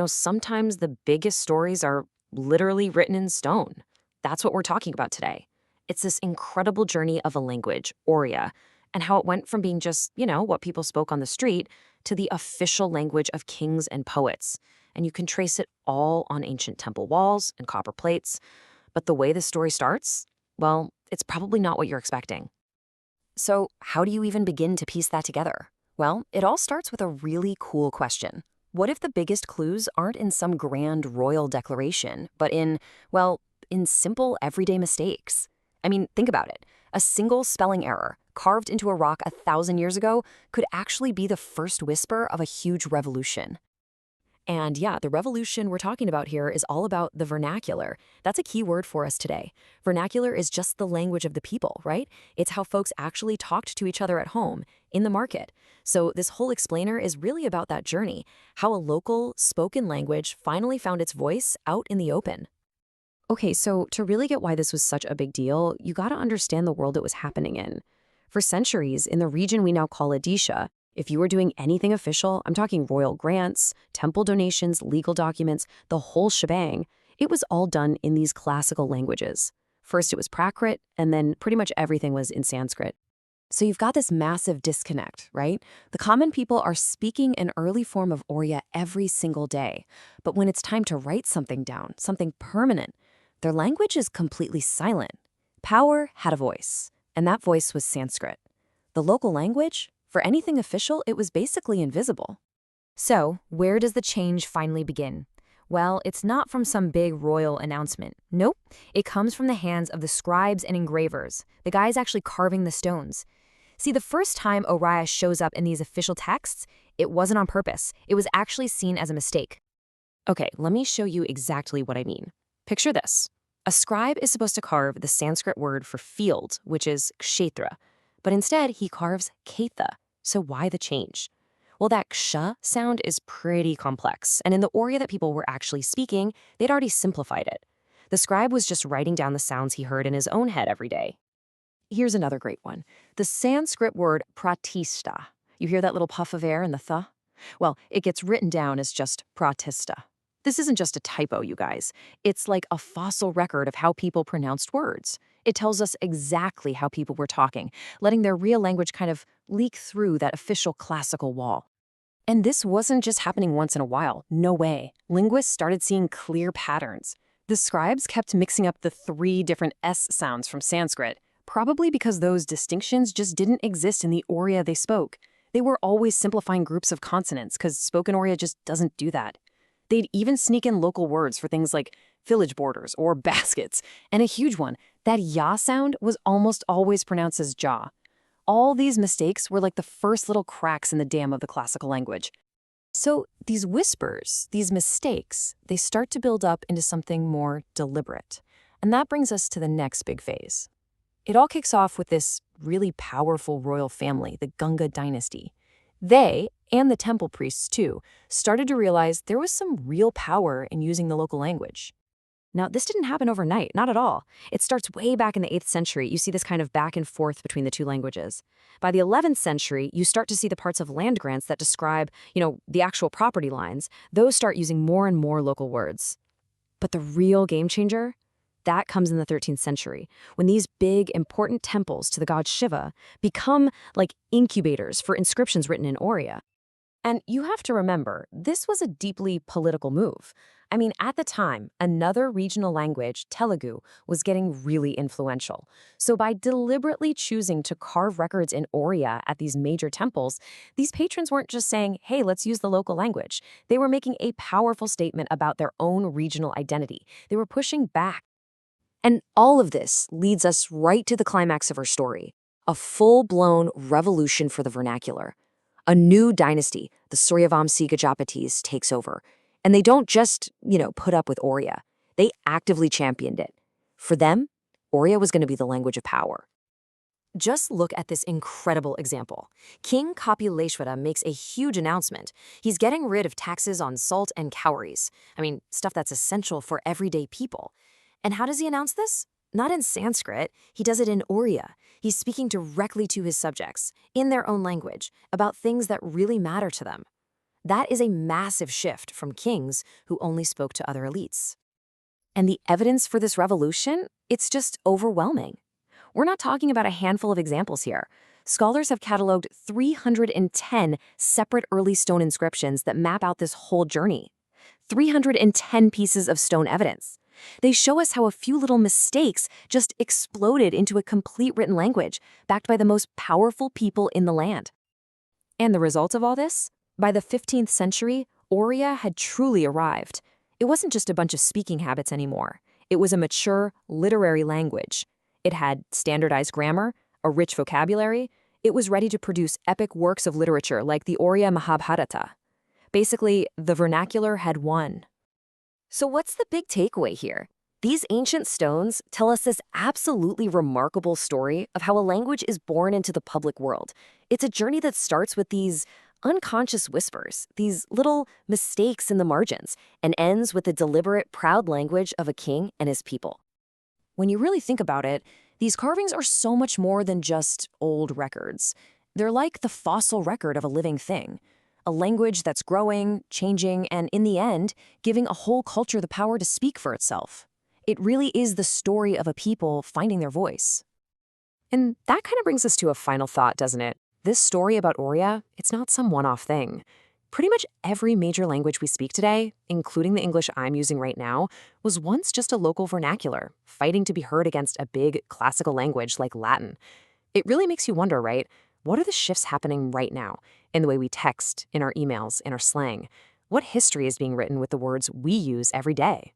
Sometimes the biggest stories are literally written in stone. That's what we're talking about today. It's this incredible journey of a language, Oriya, and how it went from being just, what people spoke on the street to the official language of kings and poets. And you can trace it all on ancient temple walls and copper plates. But the way the story starts, well, it's probably not what you're expecting. So, how do you even begin to piece that together? Well, it all starts with a really cool question. What if the biggest clues aren't in some grand royal declaration, but in simple everyday mistakes? I mean, think about it. A single spelling error carved into a rock 1,000 years ago could actually be the first whisper of a huge revolution. And yeah, the revolution we're talking about here is all about the vernacular. That's a key word for us today. Vernacular is just the language of the people, right? It's how folks actually talked to each other at home, in the market. So this whole explainer is really about that journey, how a local, spoken language finally found its voice out in the open. Okay, so to really get why this was such a big deal, you gotta understand the world it was happening in. For centuries, in the region we now call Odisha, if you were doing anything official, I'm talking royal grants, temple donations, legal documents, the whole shebang, it was all done in these classical languages. First it was Prakrit, and then pretty much everything was in Sanskrit. So you've got this massive disconnect, right? The common people are speaking an early form of Oriya every single day. But when it's time to write something down, something permanent, their language is completely silent. Power had a voice, and that voice was Sanskrit. The local language? For anything official, it was basically invisible. So, where does the change finally begin? Well, it's not from some big royal announcement. Nope, it comes from the hands of the scribes and engravers, the guys actually carving the stones. See, the first time Oriya shows up in these official texts, it wasn't on purpose. It was actually seen as a mistake. Okay, let me show you exactly what I mean. Picture this. A scribe is supposed to carve the Sanskrit word for field, which is kshetra, but instead he carves ketha. So why the change? Well, that ksha sound is pretty complex, and in the Oriya that people were actually speaking, they'd already simplified it. The scribe was just writing down the sounds he heard in his own head every day. Here's another great one. The Sanskrit word pratishta. You hear that little puff of air in the th? Well, it gets written down as just pratista. This isn't just a typo, you guys. It's like a fossil record of how people pronounced words. It tells us exactly how people were talking, letting their real language kind of leak through that official classical wall. And this wasn't just happening once in a while. No way. Linguists started seeing clear patterns. The scribes kept mixing up the 3 different S sounds from Sanskrit, probably because those distinctions just didn't exist in the Oriya they spoke. They were always simplifying groups of consonants because spoken Oriya just doesn't do that. They'd even sneak in local words for things like village borders or baskets. And a huge one, that ya sound was almost always pronounced as ja. All these mistakes were like the first little cracks in the dam of the classical language. So these whispers, these mistakes, they start to build up into something more deliberate. And that brings us to the next big phase. It all kicks off with this really powerful royal family, the Ganga dynasty. They, and the temple priests too, started to realize there was some real power in using the local language. Now, this didn't happen overnight, not at all. It starts way back in the 8th century. You see this kind of back and forth between the two languages. By the 11th century, you start to see the parts of land grants that describe, the actual property lines. Those start using more and more local words. But the real game changer? That comes in the 13th century, when these big, important temples to the god Shiva become like incubators for inscriptions written in Oriya. And you have to remember, this was a deeply political move. I mean, at the time, another regional language, Telugu, was getting really influential. So by deliberately choosing to carve records in Oriya at these major temples, these patrons weren't just saying, hey, let's use the local language. They were making a powerful statement about their own regional identity. They were pushing back. And all of this leads us right to the climax of her story, a full-blown revolution for the vernacular. A new dynasty, the Suryavamsi Gajapatis, takes over. And they don't just, put up with Oriya. They actively championed it. For them, Oriya was going to be the language of power. Just look at this incredible example. King Kapileshwara makes a huge announcement. He's getting rid of taxes on salt and cowries. I mean, stuff that's essential for everyday people. And how does he announce this? Not in Sanskrit. He does it in Oriya. He's speaking directly to his subjects, in their own language, about things that really matter to them. That is a massive shift from kings who only spoke to other elites. And the evidence for this revolution? It's just overwhelming. We're not talking about a handful of examples here. Scholars have cataloged 310 separate early stone inscriptions that map out this whole journey. 310 pieces of stone evidence. They show us how a few little mistakes just exploded into a complete written language, backed by the most powerful people in the land. And the result of all this? By the 15th century, Oriya had truly arrived. It wasn't just a bunch of speaking habits anymore. It was a mature, literary language. It had standardized grammar, a rich vocabulary. It was ready to produce epic works of literature like the Oriya Mahabharata. Basically, the vernacular had won. So what's the big takeaway here? These ancient stones tell us this absolutely remarkable story of how a language is born into the public world. It's a journey that starts with these unconscious whispers, these little mistakes in the margins, and ends with the deliberate, proud language of a king and his people. When you really think about it, these carvings are so much more than just old records. They're like the fossil record of a living thing. A language that's growing, changing, and in the end, giving a whole culture the power to speak for itself. It really is the story of a people finding their voice. And that kind of brings us to a final thought, doesn't it? This story about Oriya, it's not some one-off thing. Pretty much every major language we speak today, including the English I'm using right now, was once just a local vernacular, fighting to be heard against a big classical language like Latin. It really makes you wonder, right? What are the shifts happening right now in the way we text, in our emails, in our slang? What history is being written with the words we use every day?